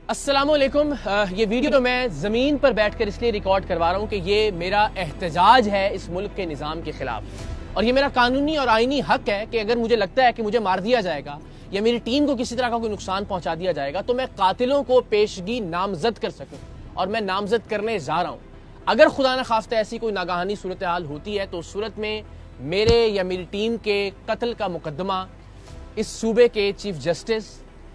अस्सलामुअलैकुम। ये वीडियो तो मैं ज़मीन पर बैठकर इसलिए रिकॉर्ड करवा रहा हूँ कि ये मेरा एहतजाज है इस मुल्क के निज़ाम के ख़िलाफ़ और ये मेरा कानूनी और आईनी हक है कि अगर मुझे लगता है कि मुझे मार दिया जाएगा या मेरी टीम को किसी तरह का कोई नुकसान पहुँचा दिया जाएगा तो मैं कातिलों को पेशगी नामजद कर सकूँ और मैं नामजद करने जा रहा हूँ। अगर खुदा न खास्ता ऐसी कोई नागाहानी सूरत हाल होती है तो उस सूरत में मेरे या मेरी टीम के कत्ल का मुकदमा इस सूबे के चीफ जस्टिस,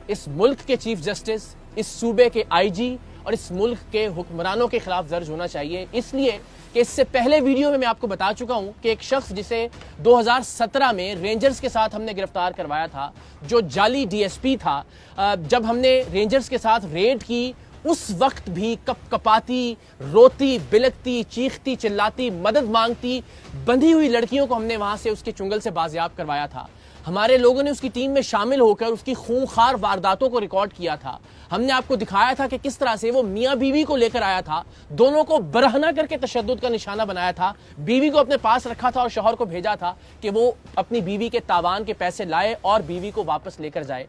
इस मुल्क के चीफ जस्टिस, इस सूबे के आईजी और इस मुल्क के हुक्मरानों के खिलाफ दर्ज होना चाहिए। इसलिए कि इससे पहले वीडियो में मैं आपको बता चुका हूं कि एक शख्स जिसे 2017 में रेंजर्स के साथ हमने गिरफ्तार करवाया था, जो जाली डीएसपी था, जब हमने रेंजर्स के साथ रेड की उस वक्त भी कपकपाती, रोती, बिलकती, चीखती, चिल्लाती, मदद मांगती बंधी हुई लड़कियों को हमने वहां से उसके चुंगल से बाजियाब करवाया था। हमारे लोगों ने उसकी टीम में शामिल होकर उसकी खूंखार वारदातों को रिकॉर्ड किया था। हमने आपको दिखाया था कि किस तरह से वो मियाँ बीवी को लेकर आया था, दोनों को बरहना करके तशद्दुद का निशाना बनाया था, बीवी को अपने पास रखा था और शौहर को भेजा था कि वो अपनी बीवी के तावान के पैसे लाए और बीवी को वापस लेकर जाए।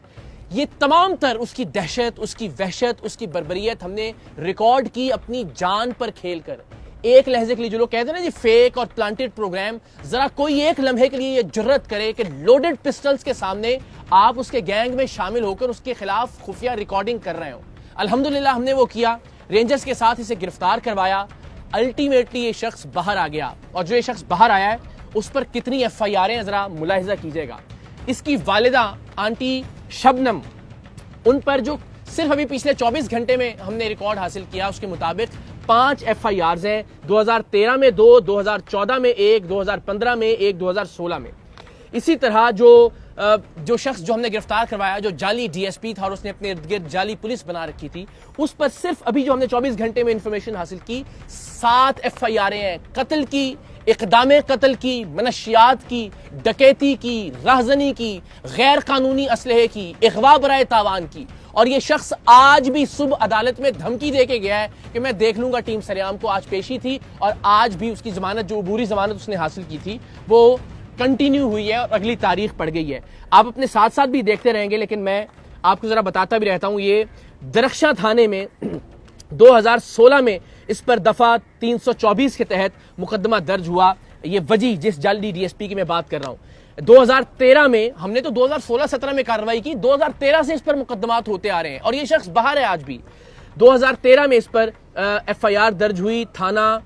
ये तमाम तर उसकी दहशत, उसकी वहशत, उसकी बर्बरियत हमने रिकॉर्ड की अपनी जान पर खेल कर। एक लहजे के लिए जो लोग कहते हैं ना जी फेक और प्लांटेड प्रोग्राम, जरा कोई एक लम्हे के लिए ये जुर्रत करे कि लोडेड पिस्टल्स के सामने आप उसके गैंग में शामिल होकर उसके खिलाफ खुफिया रिकॉर्डिंग कर रहे हो। अल्हम्दुलिल्लाह हमने वो किया, रेंजर्स के साथ इसे गिरफ्तार करवाया। अल्टीमेटली ये शख्स बाहर आ गया और जो ये शख्स बाहर आया है उस पर कितनी एफआईआरें जरा मुलाहिजा कीजिएगा। इसकी वालिदा आंटी शबनम, उन पर जो सिर्फ अभी पिछले 24 घंटे में हमने रिकॉर्ड हासिल किया उसके मुताबिक 5 एफआईआर्स हैं। 2013 में 2, 2014 में 1, 2015 में 1, 2016 में। इसी तरह जो शख्स जो हमने गिरफ्तार करवाया, जो जाली डीएसपी था और उसने अपने इर्द गिर्द जाली पुलिस बना रखी थी, उस पर सिर्फ अभी जो हमने 24 घंटे में इंफॉर्मेशन हासिल की 7 एफआईआरें हैं। कत्ल की, इक़दामे कत्ल की, मनशियात की, डकैती की, राहजनी की, गैर कानूनी असलहे की, इग़वा बराए तावान की। और ये शख्स आज भी सुबह अदालत में धमकी दे के गया है कि मैं देख लूंगा टीम सरेआम को। आज पेशी थी और आज भी उसकी जमानत, जो अबूरी जमानत उसने हासिल की थी, वो कंटिन्यू हुई है और अगली तारीख पड़ गई है। आप अपने साथ साथ भी देखते रहेंगे, लेकिन मैं आपको जरा बताता भी रहता हूं। ये दरख्शां थाने में 2016 में इस पर दफा 324 के तहत मुकदमा दर्ज हुआ। ये वजी जिस जाली डीएसपी की मैं बात कर रहा हूं, 2013 में हमने तो 2016-17 में कार्रवाई की, 2013 से इस पर मुकदमात होते आ रहे हैं और ये शख्स बाहर है आज भी। 2013 में इस पर एफआईआर दर्ज हुई। थाना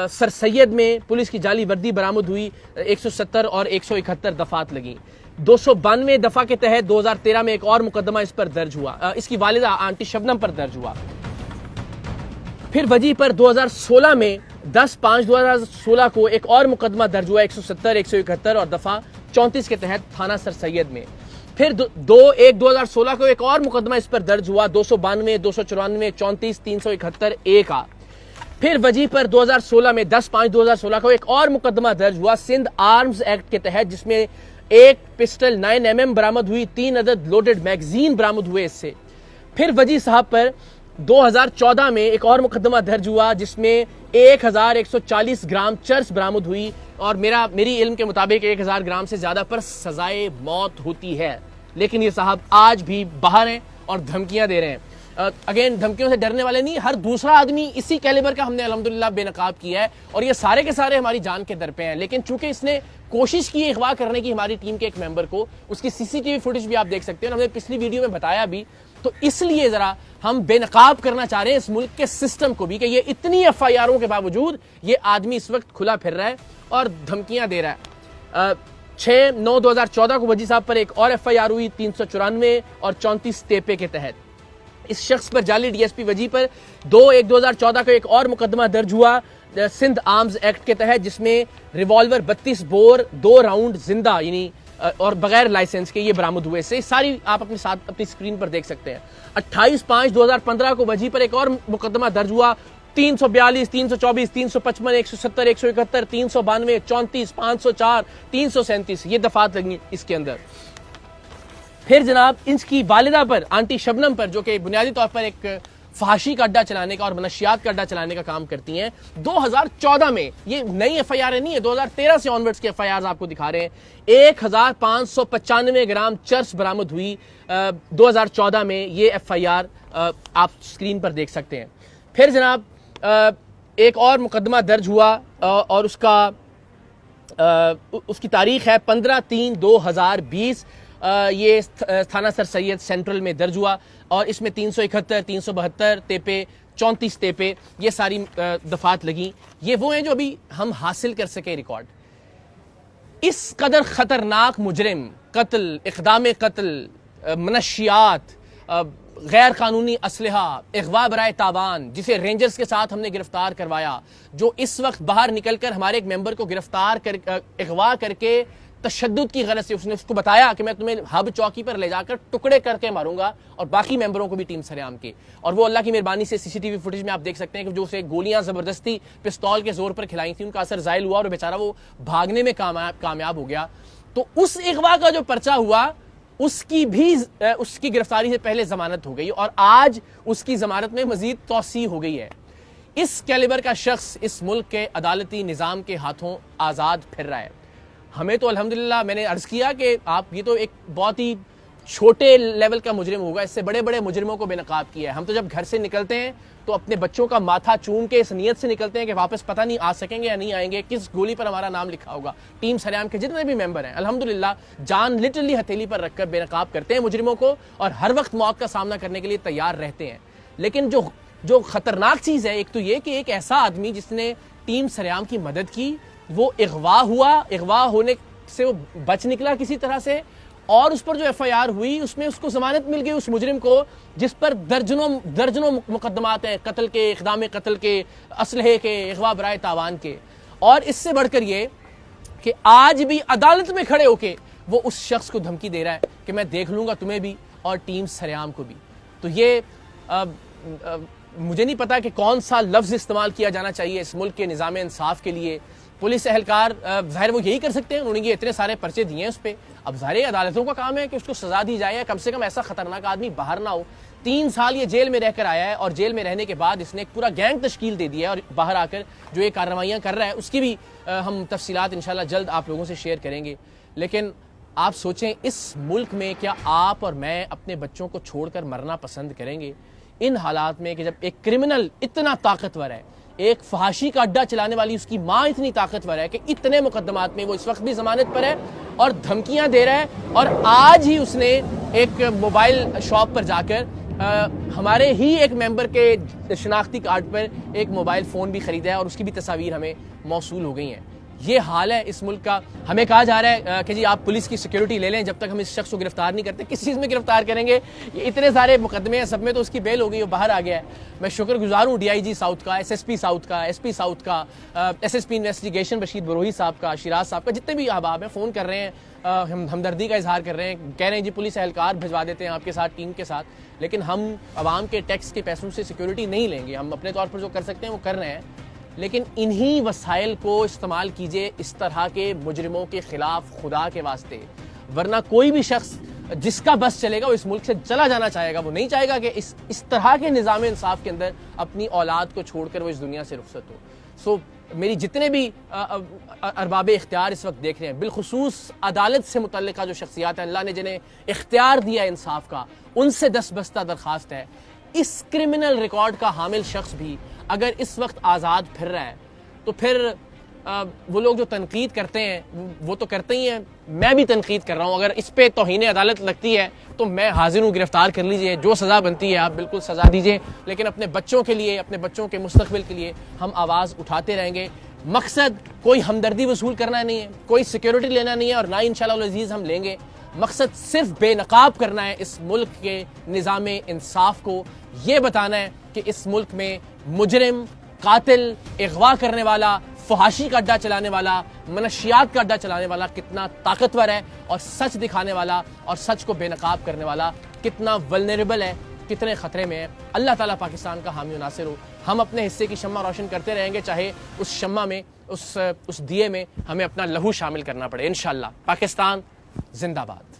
सर सैयद में पुलिस की जाली वर्दी बरामद हुई। 170 और 171 दफात लगी। 292 दफा के तहत 2013 में एक और मुकदमा इस पर दर्ज हुआ, इसकी वालिदा आंटी शबनम पर दर्ज हुआ। फिर वजी पर 2016 में 10/5/2016 को एक और मुकदमा दर्ज हुआ 170, 171 और दफा 34 के तहत थाना सर सैयद में। फिर 2/1/2016 को एक और मुकदमा इस पर दर्ज हुआ 292, 294, 34, 371 A का। फिर वजी पर 2016 में 10/5/2016 को एक और मुकदमा दर्ज हुआ सिंध आर्म्स एक्ट के तहत, जिसमें एक पिस्टल 9mm बरामद हुई, 3 अदद लोडेड मैगजीन बरामद हुए इससे। फिर वजी साहब पर 2014 में एक और मुकदमा दर्ज हुआ जिसमें 1140 ग्राम चर्स बरामद हुई और मेरी इल्म के मुताबिक 1000 ग्राम से ज्यादा पर सजाए मौत होती है। लेकिन ये साहब आज भी बाहर हैं और धमकियां दे रहे हैं। अगेन, धमकियों से डरने वाले नहीं, हर दूसरा आदमी इसी कैलिबर का हमने अल्हम्दुलिल्लाह बेनकाब किया है और ये सारे के सारे हमारी जान के दर पे हैं। लेकिन चूंकि इसने कोशिश की अगवा करने की हमारी टीम के एक मेंबर को, उसकी सीसीटीवी फुटेज भी आप देख सकते हैं, हमने पिछली वीडियो में बताया भी, तो इसलिए जरा हम बेनकाब करना चाह रहे हैं इस मुल्क के सिस्टम को भी कि ये इतनी एफआईआरों के बावजूद ये आदमी इस वक्त खुला फिर रहा है और धमकियां दे रहा है। 6/9/2014 को वजी साहब पर एक और एफआईआर हुई 394 और 34 तेपे के तहत। इस शख्स पर जाली डीएसपी वजी पर 2/1/2014 को एक और मुकदमा दर्ज हुआ सिंध आर्म्स एक्ट के तहत, जिसमें रिवॉल्वर 32 बोर 2 राउंड जिंदा यानी और बगैर लाइसेंस के ये बरामद हुए। से सारी आप अपने साथ अपनी स्क्रीन पर देख सकते हैं। 28/5/2015 को वजी पर एक और मुकदमा दर्ज हुआ 342, 324, 355, 170, 171, 392, 34, 504, 337 ये दफात लगी इसके अंदर। फिर जनाब इसकी वालिदा पर आंटी शबनम पर, जो कि बुनियादी तौर पर एक फहाशी का अड्डा चलाने का और मनशियात का अड्डा चलाने का काम करती हैं, 2014 में, ये नई एफआईआर नहीं है, 2013 से ऑनवर्ड्स की एफआईआर आपको दिखा रहे हैं, 1595 ग्राम चर्स बरामद हुई 2014 में। ये एफआईआर आप स्क्रीन पर देख सकते हैं। फिर जनाब एक और मुकदमा दर्ज हुआ और उसकी तारीख है 15/3/2020। ये थाना सर सैयद सेंट्रल में दर्ज हुआ और इसमें 371, 372 तेपे, 34 तेपे ये सारी दफात लगी। ये वो हैं जो अभी हम हासिल कर सके रिकॉर्ड। इस कदर खतरनाक मुजरिम, कत्ल, इक़दाम कत्ल, मनशियात, गैर कानूनी असलहा, अगवा बराए तावान, जिसे रेंजर्स के साथ हमने गिरफ्तार करवाया, जो इस वक्त बाहर निकलकर हमारे एक मेंबर को गिरफ्तार कर अगवा करके तशद्दुद की गरज से उसने उसको बताया कि मैं तुम्हें हब चौकी पर ले जाकर टुकड़े करके मारूंगा और बाकी मेंबरों को भी टीम सरेआम के। और वो अल्लाह की मेहरबानी से सीसीटीवी फुटेज में आप देख सकते हैं कि जो उसे गोलियां जबरदस्ती पिस्तौल के जोर पर खिलाई थी, उनका असर जायल हुआ और बेचारा वो भागने में कामयाब हो गया। तो उस अगवा का जो पर्चा हुआ उसकी गिरफ्तारी से पहले जमानत हो गई और आज उसकी जमानत में मजीद तौसी हो गई है। इस कैलिबर का शख्स इस मुल्क के अदालती निज़ाम के हाथों आज़ाद फिर रहा है। हमें तो अल्हम्दुलिल्लाह, मैंने अर्ज़ किया कि आप ये तो एक बहुत ही छोटे लेवल का मुजरिम होगा, इससे बड़े बड़े मुजरिमों को बेनकाब किया है। हम तो जब घर से निकलते हैं तो अपने बच्चों का माथा चूम के इस नीयत से निकलते हैं कि वापस पता नहीं आ सकेंगे या नहीं आएंगे, किस गोली पर हमारा नाम लिखा होगा। टीम सरेआम के जितने भी मेंबर हैं अल्हम्दुलिल्लाह जान लिटरली हथेली पर रखकर बेनकाब करते हैं मुजरिमों को और हर वक्त मौत का सामना करने के लिए तैयार रहते हैं। लेकिन जो खतरनाक चीज़ है, एक तो ये कि एक ऐसा आदमी जिसने टीम सरेआम की मदद की, वो अगवा हुआ, अगवा होने से वो बच निकला किसी तरह से, और उस पर जो FIR हुई उसमें उसको जमानत मिल गई, उस मुजरिम को जिस पर दर्जनों मुकदमात हैं, कत्ल के, इक़दाम कत्ल के, असलहे के, अगवा बराए तावान के। और इससे बढ़कर ये कि आज भी अदालत में खड़े होके वो उस शख्स को धमकी दे रहा है कि मैं देख लूंगा तुम्हें भी और टीम सरेआम को भी। तो ये मुझे नहीं पता कि कौन सा लफ्ज़ इस्तेमाल किया जाना चाहिए इस मुल्क के निज़ाम इंसाफ के लिए। पुलिस एहलकार ज़ाहिर वो यही कर सकते हैं, उन्होंने ये इतने सारे पर्चे दिए हैं उस पर। अब ज़ाहिर अदालतों का काम है कि उसको सज़ा दी जाए, कम से कम ऐसा खतरनाक आदमी बाहर ना हो। 3 साल ये जेल में रहकर आया है और जेल में रहने के बाद इसने एक पूरा गैंग तश्कील दे दिया है और बाहर आकर जो ये कार्रवाइयाँ कर रहा है उसकी भी हम तफसीलात इंशाल्लाह जल्द आप लोगों से शेयर करेंगे। लेकिन आप सोचें, इस मुल्क में क्या आप और मैं अपने बच्चों को छोड़कर मरना पसंद करेंगे इन हालात में कि जब एक क्रिमिनल इतना ताकतवर है, एक फहाशी का अड्डा चलाने वाली उसकी माँ इतनी ताकतवर है कि इतने मुकदमात में वो इस वक्त भी जमानत पर है और धमकियां दे रहा है। और आज ही उसने एक मोबाइल शॉप पर जाकर हमारे ही एक मेंबर के शनाख्ती कार्ड पर एक मोबाइल फ़ोन भी ख़रीदा है और उसकी भी तस्वीर हमें मौसूल हो गई हैं। ये हाल है इस मुल्क का। हमें कहा जा रहा है कि जी आप पुलिस की सिक्योरिटी ले लें जब तक हम इस शख्स को गिरफ्तार नहीं करते। किस चीज़ में गिरफ्तार करेंगे? ये इतने सारे मुकदमे हैं, सब में तो उसकी बेल हो गई, वो बाहर आ गया है। मैं शुक्रगुजार हूँ DIG साउथ का, SSP साउथ का, SP साउथ का, SSP इन्वेस्टिगेशन रशीद बरोही साहब का, शिराज साहब का, जितने भी अहबाब हैं फ़ोन कर रहे हैं, हमदर्दी का इजहार कर रहे हैं, कह रहे हैं जी पुलिस एहलकार भिजवा देते हैं आपके साथ, टीम के साथ। लेकिन हम आवाम के टैक्स के पैसों से सिक्योरिटी नहीं लेंगे। हम अपने तौर पर जो कर सकते हैं वो कर रहे हैं, लेकिन इन्हीं वसाइल को इस्तेमाल कीजिए इस तरह के मुजरिमों के खिलाफ खुदा के वास्ते। वरना कोई भी शख्स जिसका बस चलेगा वो इस मुल्क से चला जाना चाहेगा। वो नहीं चाहेगा कि इस तरह के निज़ाम इंसाफ के अंदर अपनी औलाद को छोड़कर वो इस दुनिया से रुखसत हो। सो मेरी जितने भी अरबाब इख्तियार इस वक्त देख रहे हैं, बिलखुसूस अदालत से मुतल्लिका जो शख्सियात हैं, अल्लाह ने जिन्हें इख्तियार दिया इंसाफ का, उनसे दस्तबस्ता दरख्वास्त है, इस क्रिमिनल रिकॉर्ड का हामिल शख्स भी अगर इस वक्त आज़ाद फिर रहा है तो फिर वो लोग जो तनकीद करते हैं वो तो करते ही हैं, मैं भी तनकीद कर रहा हूँ। अगर इस पे तौहीन अदालत लगती है तो मैं हाजिर हूँ, गिरफ्तार कर लीजिए, जो सज़ा बनती है आप बिल्कुल सज़ा दीजिए। लेकिन अपने बच्चों के लिए, अपने बच्चों के मुस्तकबिल के लिए हम आवाज़ उठाते रहेंगे। मकसद कोई हमदर्दी वसूल करना नहीं है, कोई सिक्योरिटी लेना नहीं है और ना ही इंशाअल्लाह अज़ीज़ हम लेंगे। मकसद सिर्फ बेनकाब करना है इस मुल्क के निज़ाम इंसाफ को। ये बताना है कि इस मुल्क में मुजरिम, कातिल, अगवा करने वाला, फहाशी का अड्डा चलाने वाला, मनशियात का अड्डा चलाने वाला कितना ताकतवर है और सच दिखाने वाला और सच को बेनकाब करने वाला कितना वल्नरेबल है, कितने ख़तरे में है। अल्लाह ताला पाकिस्तान का हामी नासिर हो। हम अपने हिस्से की शम्मा रोशन करते रहेंगे, चाहे उस शम्मा में, उस दिए में हमें अपना लहू शामिल करना पड़े। इंशाअल्लाह। पाकिस्तान जिंदाबाद।